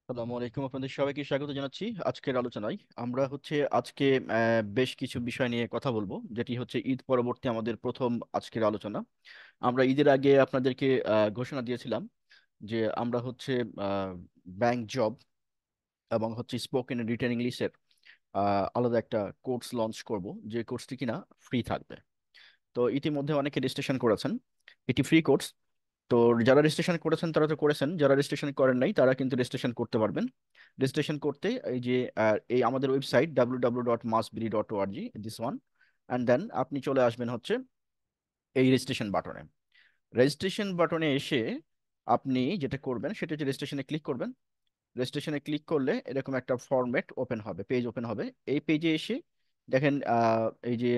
আসসালামু আলাইকুম, আপনাদের সবাইকে স্বাগত জানাচ্ছি আজকের আলোচনায়। আমরা আজকে বেশ কিছু বিষয় নিয়ে কথা বলবো, যেটি হচ্ছে ঈদ পরবর্তী আমাদের প্রথম আজকের আলোচনা। আমরা ঈদের আগে আপনাদেরকে ঘোষণা দিয়েছিলাম যে আমরা ব্যাংক জব এবং স্পোকেন রিটেন ইংলিশের আলাদা একটা কোর্স লঞ্চ করব, যে কোর্সটি কিনা ফ্রি থাকবে। তো ইতিমধ্যে অনেকে রেজিস্ট্রেশন করেছেন। এটি ফ্রি কোর্স। তো যারা রেজিস্ট্রেশন করেছেন তারা তো করেছেন, যারা রেজিস্ট্রেশন করেন নাই তারা কিন্তু রেজিস্ট্রেশন করতে পারবেন। রেজিস্ট্রেশন করতে এই আমাদের website www.masbiri.org, this one, and then আপনি চলে আসবেন এই রেজিস্ট্রেশন বাটনে। রেজিস্ট্রেশন বাটনে এসে আপনি যেটা করবেন সেটা হচ্ছে রেজিস্ট্রেশনে ক্লিক করবেন। রেজিস্ট্রেশনে ক্লিক করলে এরকম একটা ফরম্যাট ওপেন হবে, পেজ ওপেন হবে। এই পেজে এসে দেখেন এই যে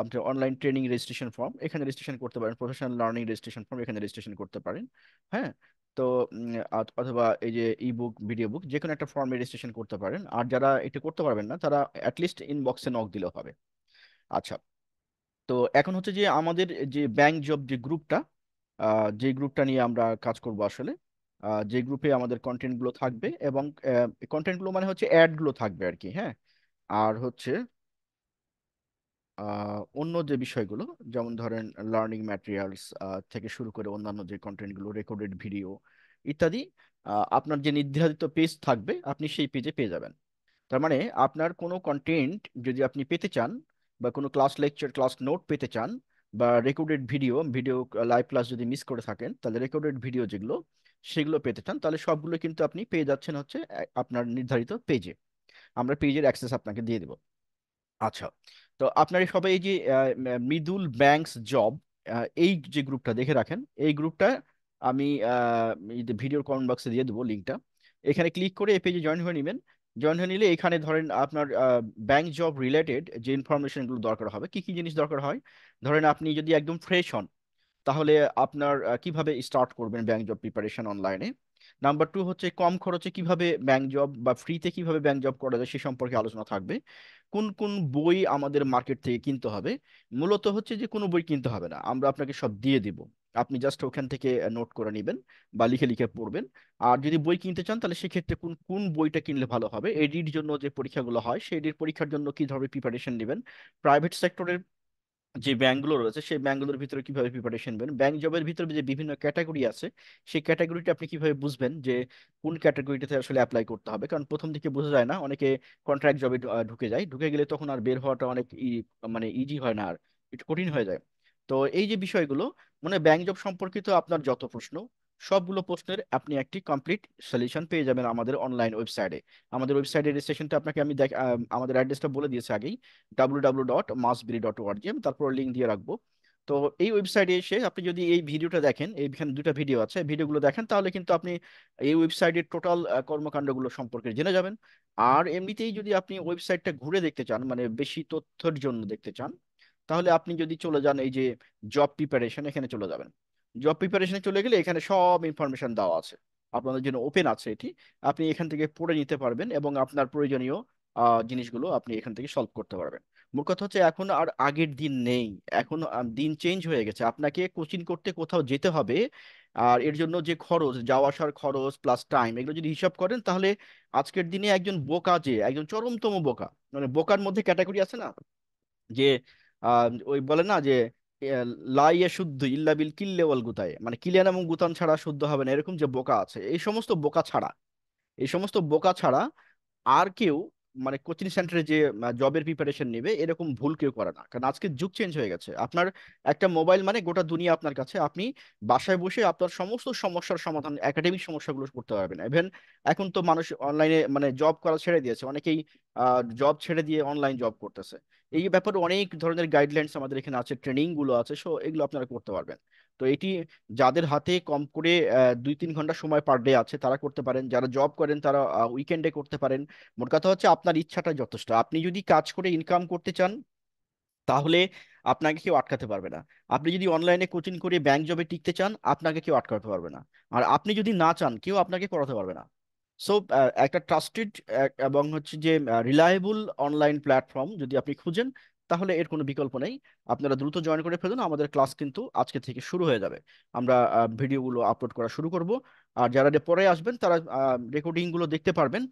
আপনার অনলাইন ট্রেনিং রেজিস্ট্রেশন ফর্ম, এখানে রেজিস্ট্রেশন করতে পারেন। প্রফেশনাল লার্নিং রেজিস্ট্রেশন ফর্ম, এখানে রেজিস্ট্রেশন করতে পারেন। হ্যাঁ। তো অথবা এই যে ই বুক, ভিডিও বুক, যে কোনো একটা ফর্মে রেজিস্ট্রেশন করতে পারেন। আর যারা এটা করতে পারবেন না তারা অ্যাটলিস্ট ইনবক্সে নক দিলেও হবে। আচ্ছা। তো এখন হচ্ছে যে আমাদের যে ব্যাংক জব যে গ্রুপটা, যে গ্রুপটা নিয়ে আমরা কাজ করব আসলে, যে গ্রুপে আমাদের কন্টেন্ট গুলো থাকবে এবং কন্টেন্ট গুলো মানে হচ্ছে অ্যাড গুলো থাকবে আর কি। হ্যাঁ। আর অন্য যে বিষয়গুলো, যেমন ধরেন লার্নিং ম্যাটেরিয়ালস থেকে শুরু করে অন্যান্য যে কন্টেন্ট গুলো, রেকর্ডেড ভিডিও ইত্যাদি, আপনার যে নির্ধারিত পেজ থাকবে আপনি সেই পেজে পেয়ে যাবেন। তার মানে আপনার কোনো কন্টেন্ট যদি আপনি পেতে চান, বা কোনো ক্লাস লেকচার, ক্লাস নোট পেতে চান, বা recorded video video live class যদি মিস করে থাকেন তাহলে রেকর্ডেড ভিডিও যেগুলো, সেগুলো পেতে চান, তাহলে সবগুলো কিন্তু আপনি পেয়ে যাচ্ছেন আপনার নির্ধারিত পেজে। আমরা পেজের অ্যাক্সেস আপনাকে দিয়ে দেব। আচ্ছা। তো আপনারা সবাই এই যে মৃদুল ব্যাংকস জব, এই যে গ্রুপটা দেখে রাখেন, এই গ্রুপটা আমি ভিডিওর কমেন্ট বক্সে দিয়ে দেবো লিঙ্কটা। এখানে ক্লিক করে এই পেজে জয়েন হয়ে নেবেন। জয়েন হয়ে নিলে এখানে ধরেন আপনার ব্যাংক জব রিলেটেড যে ইনফরমেশনগুলো দরকার হবে, কি কি জিনিস দরকার হয়। ধরেন আপনি যদি একদম ফ্রেশ হন, তাহলে আপনার কিভাবে স্টার্ট করবেন ব্যাংক জব প্রিপারেশন অনলাইনে। নাম্বার টু হচ্ছে কম খরচে কিভাবে ব্যাংক জব বা ফ্রিতে কিভাবে ব্যাংক জব করা যায় সে সম্পর্কে আলোচনা থাকবে। কোন কোন বই আমাদের মার্কেট থেকে কিনতে হবে। মূলত হচ্ছে যে কোনো বই কিনতে হবে না, আমরা আপনাকে সব দিয়ে দিব। আপনি জাস্ট ওখান থেকে নোট করে নেবেন বা লিখে লিখে পড়বেন। আর যদি বই কিনতে চান তাহলে সেক্ষেত্রে কোন কোন বইটা কিনলে ভালো হবে, এডির জন্য যে পরীক্ষাগুলো হয় সেই এডির পরীক্ষার জন্য কি ধরনের প্রিপারেশন নেবেন, প্রাইভেট সেক্টরের যে ব্যাংকগুলো রয়েছে সেই ব্যাংকগুলোর ভিতরে কিভাবে প্রিপারেশন নেবেন, ব্যাংক জবের ভিতরে যে বিভিন্ন ক্যাটাগরি আছে সেই ক্যাটাগরিটা আপনি কিভাবে বুঝবেন যে কোন ক্যাটাগরিটাতে আসলে অ্যাপ্লাই করতে হবে। কারণ প্রথম দিকে বোঝা যায় না, অনেকে কন্ট্রাক্ট জবে ঢুকে যায়, ঢুকে গেলে তখন আর বের হওয়াটা অনেক মানে ইজি হয় না, আর একটু কঠিন হয়ে যায়। তো এই যে বিষয়গুলো, মানে ব্যাংক জব সম্পর্কিত আপনার যত প্রশ্ন, সবগুলো প্রশ্নের আপনি একটি কমপ্লিট সলিউশন পেয়ে যাবেন আমাদের অনলাইন ওয়েবসাইটে। আমাদের ওয়েবসাইটের রেজিস্ট্রেশনটা আপনাকে আমি আমাদের অ্যাড্রেসটা বলে দিয়েছি আগেই, www.masbiri.org, আমি তারপর লিঙ্ক দিয়ে রাখবো। তো এই ওয়েবসাইটে এসে আপনি যদি এই ভিডিওটা দেখেন, এইখানে দুটো ভিডিও আছে, ভিডিওগুলো দেখেন, তাহলে কিন্তু আপনি এই ওয়েবসাইটের টোটাল কর্মকাণ্ডগুলো সম্পর্কে জেনে যাবেন। আর এমনিতেই যদি আপনি ওয়েবসাইটটা ঘুরে দেখতে চান, মানে বেশি তথ্যের জন্য দেখতে চান, তাহলে আপনি যদি চলে যান এই যে জব প্রিপারেশন, এখানে চলে যাবেন। জব প্রিপারেশনে চলে গেলে এখানে সব ইনফরমেশন দেওয়া আছে, আপনাদের জন্য ওপেন আছে এটি। আপনি এখান থেকে পড়ে নিতে পারবেন এবং আপনার প্রয়োজনীয় জিনিসগুলো আপনি এখান থেকে সলভ করতে পারবেন। মোট কথা হচ্ছে এখন আর আগের দিন নেই। এখন দিন চেঞ্জ হয়ে গেছে, আপনাকে কোচিং করতে কোথাও যেতে হবে। আর এর জন্য যে খরচ, যাওয়া আসার খরচ প্লাস টাইম, এগুলো যদি হিসাব করেন তাহলে আজকের দিনে একজন বোকা, যে একজন চরমতম বোকা, মানে বোকার মধ্যে ক্যাটাগরি আছে না, যে ওই বলে না যে লাইয়া শুদ্ধ ইল্লা বিল কিল্লে ওয়াল গুতায়, মানে কিলিয়ান এবং গুতান ছাড়া শুদ্ধ হবে না, এরকম যে বোকা আছে, এই সমস্ত বোকা ছাড়া, এই সমস্ত বোকা ছাড়া আর কেউ, মানে কোচিং সেন্টারে যে জবের প্রিপারেশন নেবে এরকম ভুল কেউ করে না। কারণ আজকে যুগ চেঞ্জ হয়ে গেছে, আপনার একটা মোবাইল মানে গোটা দুনিয়া আপনার কাছে, আপনি বাসায় বসে আপনার সমস্ত সমস্যার সমাধান, একাডেমিক সমস্যাগুলো করতে পারবেন। ইভেন এখন তো মানুষ অনলাইনে মানে জব করা ছেড়ে দিয়েছে, অনেকেই জব ছেড়ে দিয়ে অনলাইন জব করতেছে। এই ব্যাপারে অনেক ধরনের গাইডলাইন্স আমাদের এখানে আছে, ট্রেনিং গুলো আছে, সো এগুলো আপনারা করতে পারবেন। তো এটি যাদের হাতে কম করে 2-3 ঘন্টা সময় পার ডে আছে তারা করতে পারেন, যারা জব করেন তারা উইকেন্ডে করতে পারেন। মোট কথা হচ্ছে আপনার ইচ্ছাটা যথেষ্ট, আপনি যদি কাজ করে ইনকাম করতে চান তাহলে আপনাকে কেউ আটকাতে পারবে না। আপনি যদি অনলাইনে কোচিং করে ব্যাংক জবে টিকতে চান আপনাকে কেউ আটকাতে পারবে না। আর আপনি যদি না চান কেউ আপনাকে করাতে পারবে না। সো একটা ট্রাস্টেড এবং হচ্ছে যে রিলায়েবল অনলাইন প্ল্যাটফর্ম যদি আপনি খুঁজেন, তাহলে এর কোনো বিকল্প নেই। আপনারা দ্রুত জয়েন করে ফেলুন, আমাদের ক্লাস কিন্তু আজকে থেকে শুরু হয়ে যাবে। আমরা ভিডিওগুলো আপলোড করা শুরু করব। আর যারা পরে আসবেন তারা রেকর্ডিংগুলো দেখতে পারবেন,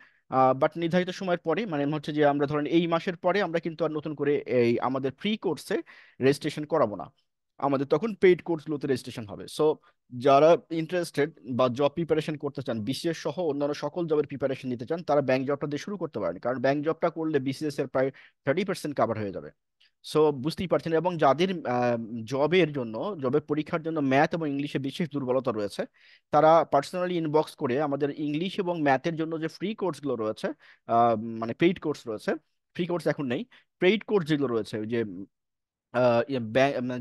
বাট নির্ধারিত সময়ের পরে, মানে হচ্ছে যে আমরা ধরেন এই মাসের পরে আমরা কিন্তু আর নতুন করে এই আমাদের ফ্রি কোর্সে রেজিস্ট্রেশন করাবো না। আমাদের তখন পেইড কোর্সগুলোতে রেজিস্ট্রেশন হবে। সো যারা ইন্টারেস্টেড বা জব প্রিপারেশন করতে চান, বিসিএস সহ অন্যান্য সকল জবের প্রিপারেশন নিতে চান, তারা ব্যাংক জবটা দিয়ে শুরু করতে পারেন, কারণ ব্যাংক জবটা করলে বিসিএস এর প্রায় 30% কাভার হয়ে যাবে। সো বুঝতেই পারছেন। এবং যাদের জবের জন্য, জবের পরীক্ষার জন্য ম্যাথ এবং ইংলিশে বিশেষ দুর্বলতা রয়েছে, তারা পার্সোনালি ইনবক্স করে আমাদের ইংলিশ এবং ম্যাথের জন্য যে ফ্রি কোর্সগুলো রয়েছে, মানে পেইড কোর্স রয়েছে, ফ্রি কোর্স এখন নেই, পেইড কোর্স যেগুলো রয়েছে, ওই যে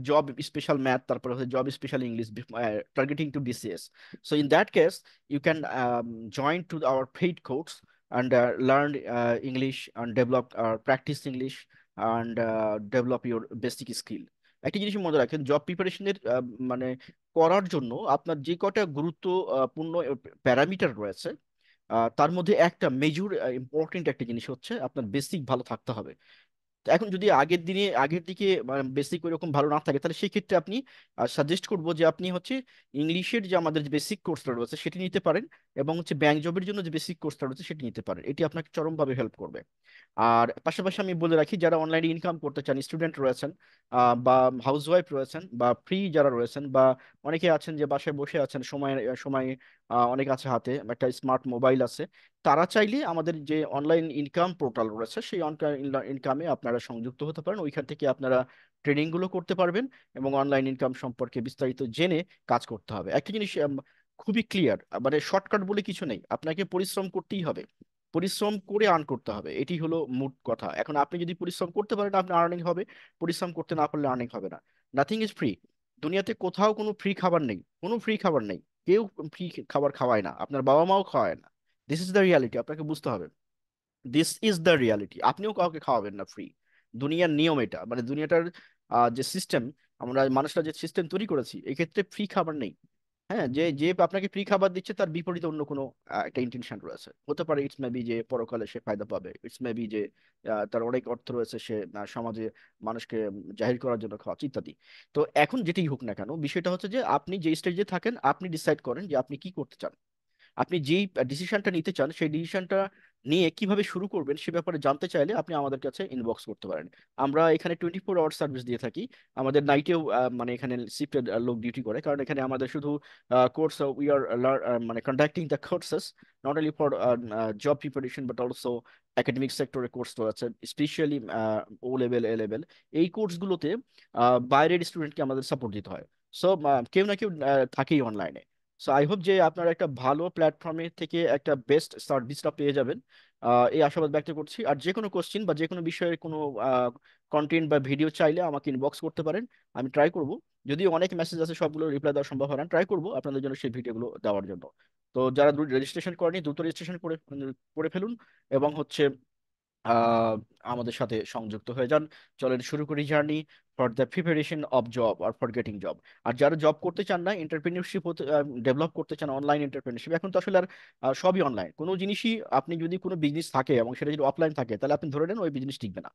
জব স্পেশাল ম্যাথ, তারপরে হচ্ছে job special English targeting to BCS. So in that case you can join to our paid course and learn English and develop practice English and develop your basic skill. একটা জিনিস মনে রাখেন, job প্রিপারেশনের মানে করার জন্য আপনার যে কটা গুরুত্বপূর্ণ প্যারামিটার রয়েছে, তার মধ্যে একটা মেজর ইম্পর্টেন্ট একটা জিনিস হচ্ছে আপনার বেসিক ভালো থাকতে হবে। তো এখন যদি আগের দিকে বেসিক ওইরকম ভালো না থাকে, তাহলে সেই ক্ষেত্রে আপনি সাজেস্ট করবো যে আপনি হচ্ছে ইংলিশের যে আমাদের যে বেসিক কোর্সটা রয়েছে সেটি নিতে পারেন, এবং হচ্ছে ব্যাংক জবের জন্য যে বেসিক কোর্সটা রয়েছে সেটি নিতে পারেন। এটি আপনাকে চরমভাবে হেল্প করবে। আর পাশাপাশি আমি বলে রাখি, যারা অনলাইনে ইনকাম করতে চান, স্টুডেন্ট রয়েছেন বা হাউসওয়াইফ রয়েছেন বা ফ্রি যারা রয়েছেন, বা অনেকে আছেন যে বাসায় বসে আছেন, সময় সময় অনেক আছে, হাতে একটা স্মার্ট মোবাইল আছে, তারা চাইলে আমাদের যে অনলাইন ইনকাম পোর্টাল রয়েছে সেই ইনকামে আপনারা সংযুক্ত হতে পারেন। ওইখান থেকে আপনারা ট্রেনিং গুলো করতে পারবেন এবং অনলাইন ইনকাম সম্পর্কে বিস্তারিত জেনে কাজ করতে হবে। একটা জিনিস খুবই ক্লিয়ার, মানে শর্টকাট বলে কিছু নেই, আপনাকে পরিশ্রম করতেই হবে, পরিশ্রম করে আর্ন করতে হবে, এটি হলো মোট কথা। এখন আপনি যদি পরিশ্রম করতে পারেন আপনার আর্নিং হবে, পরিশ্রম করতে না পারলে আর্নিং হবে না। Nothing is free. দুনিয়াতে কোথাও কোনো ফ্রি খাবার নেই, কোনো ফ্রি খাবার নেই। কেউ ফ্রি খাবার খাওয়ায় না, আপনার বাবা মাও খাওয়ায় না। দিস ইজ দ্য রিয়ালিটি, আপনাকে বুঝতে হবে। দিস ইজ দ্য রিয়ালিটি, আপনিও কাউকে খাওয়াবেন না ফ্রি। দুনিয়ার নিয়ম এটা, মানে দুনিয়াটার যে সিস্টেম, আমরা মানুষরা যে সিস্টেম তৈরি করেছি, এক্ষেত্রে ফ্রি খাবার নেই। হ্যাঁ, যে যে আপনাকে ফ্রি খাবার দিচ্ছে তার বিপরীতে অন্য কোনো একটা ইন্টেনশন রয়েছে, হতে পারে ইটস মেবি যে পরকালে সে ফায়দা পাবে, ইটস মেবি যে তার অনেক অর্থ রয়েছে, সে সমাজে মানুষকে জাহির করার জন্য খাওয়াচ্ছে ইত্যাদি। তো এখন যেটাই হোক না কেন, বিষয়টা হচ্ছে যে আপনি যে স্টেজে থাকেন আপনি ডিসাইড করেন যে আপনি কি করতে চান। আপনি যেই ডিসিশনটা নিতে চান সেই ডিসিশনটা নিয়ে কিভাবে শুরু করবেন সে ব্যাপারে জানতে চাইলে আপনি আমাদের কাছে ইনবক্স করতে পারেন। আমরা এখানে 24 আওয়ার সার্ভিস দিয়ে থাকি। আমাদের নাইটেও মানে এখানে শিফটেড লোক ডিউটি করে, কারণ এখানে আমাদের শুধু কোর্স, উই আর মানে conducting the courses not only for job preparation but also academic সেক্টরের কোর্স তো আছে, specially O level, A level. এই কোর্সগুলোতে বাইরের স্টুডেন্টকে আমাদের সাপোর্ট দিতে হয়। সো কেউ না কেউ থাকেই অনলাইনে। সো আই হোপ যে আপনারা একটা ভালো প্ল্যাটফর্মে থেকে একটা বেস্ট সার্ভিসটা পেয়ে যাবেন, এই আশাবাদ ব্যক্ত করছি। আর যে কোনো কোশ্চিন বা যে কোনো বিষয়ের কোনো কন্টেন্ট বা ভিডিও চাইলে আমাকে ইনবক্স করতে পারেন, আমি ট্রাই করব। যদিও অনেক মেসেজ আছে, সবগুলো রিপ্লাই দেওয়া সম্ভব হয় না, ট্রাই করব আপনাদের জন্য সেই ভিডিওগুলো দেওয়ার জন্য। তো যারা রেজিস্ট্রেশন করেনি দ্রুত রেজিস্ট্রেশন করে করে ফেলুন, এবং হচ্ছে আহ, আমাদের সাথে সংযুক্ত হয়ে যান। চলেন শুরু করি journey for the preparation of job আর ফর গেটিং জব। আর যারা জব করতে চান না, এন্টারপ্রেনিউরশিপ ডেভেলপ করতে চান, অনলাইন এন্টারপ্রেনিউরশিপ, এখন তো আসলে আর সবই অনলাইন। কোনো জিনিসই, আপনি যদি কোনো বিজনেস থাকে এবং সেটা যদি অফলাইন থাকে, তাহলে আপনি ধরে নেন ওই বিজনেস টিকবে না।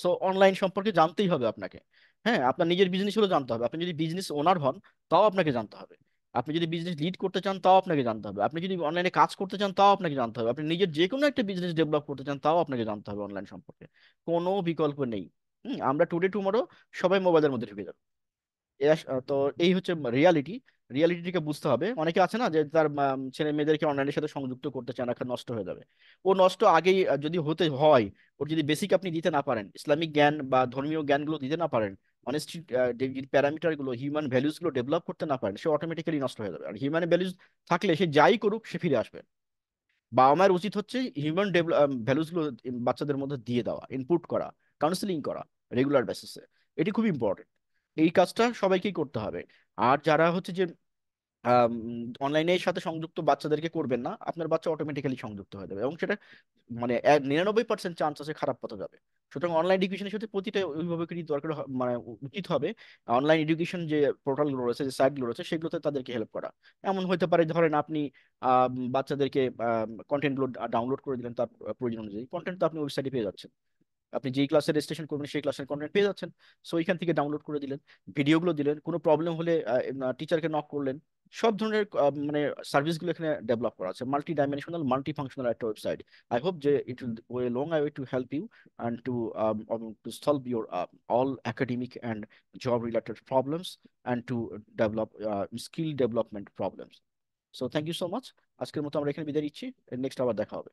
সো অনলাইন সম্পর্কে জানতেই হবে আপনাকে। হ্যাঁ, আপনার নিজের বিজনেস হলেও জানতে হবে, আপনি যদি বিজনেস ওনার হন তাও আপনাকে জানতে হবে, আপনি যদি বিজনেস লিড করতে চান তাও আপনাকে জানতে হবে, আপনি যদি অনলাইনে কাজ করতে চান তাও আপনাকে জানতে হবে, আপনি নিজের যে কোনো একটা বিজনেস ডেভেলপ করতে চান তাও আপনাকে জানতে হবে অনলাইন সম্পর্কে। কোনো বিকল্প নেই। আমরা টুডে টুমরো সবাই মোবাইলের মধ্যে ঢুকে যাবে। তো এই হচ্ছে রিয়ালিটি। রিয়ালিটিকে বুঝতে হবে। অনেকে আছে না যে তার ছেলে মেয়েদেরকে অনলাইনের সাথে সংযুক্ত করতে চায় না, কারণ নষ্ট হয়ে যাবে। ও নষ্ট আগেই যদি হতে হয়, ওর যদি বেসিক আপনি দিতে না পারেন, ইসলামিক জ্ঞান বা ধর্মীয় জ্ঞানগুলো দিতে না পারেন, অনেস্টি প্যারামিটার গুলো, হিউম্যান ভ্যালুস গুলো ডেভেলপ করতে না পারেন, সে অটোমেটিক্যালি নষ্ট হয়ে যাবে। আর হিউম্যান ভ্যালুস থাকলে সে যাই করুক সে ফিরে আসবে। বাবা মায়ের উচিত হচ্ছে হিউম্যান ভ্যালুস গুলো বাচ্চাদের মধ্যে দিয়ে দেওয়া, ইনপুট করা, কাউন্সিলিং করা রেগুলার বেসিসে। এটি খুব ইম্পর্টেন্ট, এই কাজটা সবাইকেই করতে হবে। আর যারা হচ্ছে যে অনলাইনের সাথে সংযুক্ত বাচ্চাদেরকে করবেন না, আপনার বাচ্চা অটোমেটিক্যালি সংযুক্ত হয়ে যাবে, এবং সেটা মানে 99% চান্স আছে খারাপ পথে যাবে। সুতরাং অনলাইন এডুকেশনের সাথে প্রতিটা অভিভাবকেরই দরকার মানে উচিত হবে অনলাইন এডুকেশন যে পোর্টালগুলো রয়েছে, যে সাইটগুলো রয়েছে, সেগুলোতে তাদেরকে হেল্প করা। এমন হতে পারে ধরেন আপনি বাচ্চাদেরকে কন্টেন্টগুলো ডাউনলোড করে দিলেন তার প্রয়োজন অনুযায়ী, কন্টেন্ট তো আপনি ওয়েবসাইটে পেয়ে যাচ্ছেন। আপনি যেই ক্লাসে রেজিস্ট্রেশন করবেন সেই ক্লাসের কন্টেন্ট পেয়ে যাচ্ছেন। সো এখান থেকে ডাউনলোড করে দিলেন, ভিডিওগুলো দিলেন, কোনো প্রবলেম হলে টিচারকে নক করলেন। সব ধরনের মানে সার্ভিসগুলো এখানে ডেভেলপ করা আছে, মাল্টি ডাইমেনশনাল মাল্টি ফাংশনাল একটা ওয়েবসাইট। আই হোপ যে it will go a long way to help you and to solve your all academic and job related problems and to develop skill development problems. So thank you so much. আজকের মতো আমরা এখানে বিদায় নিচ্ছি, next আবার দেখা হবে।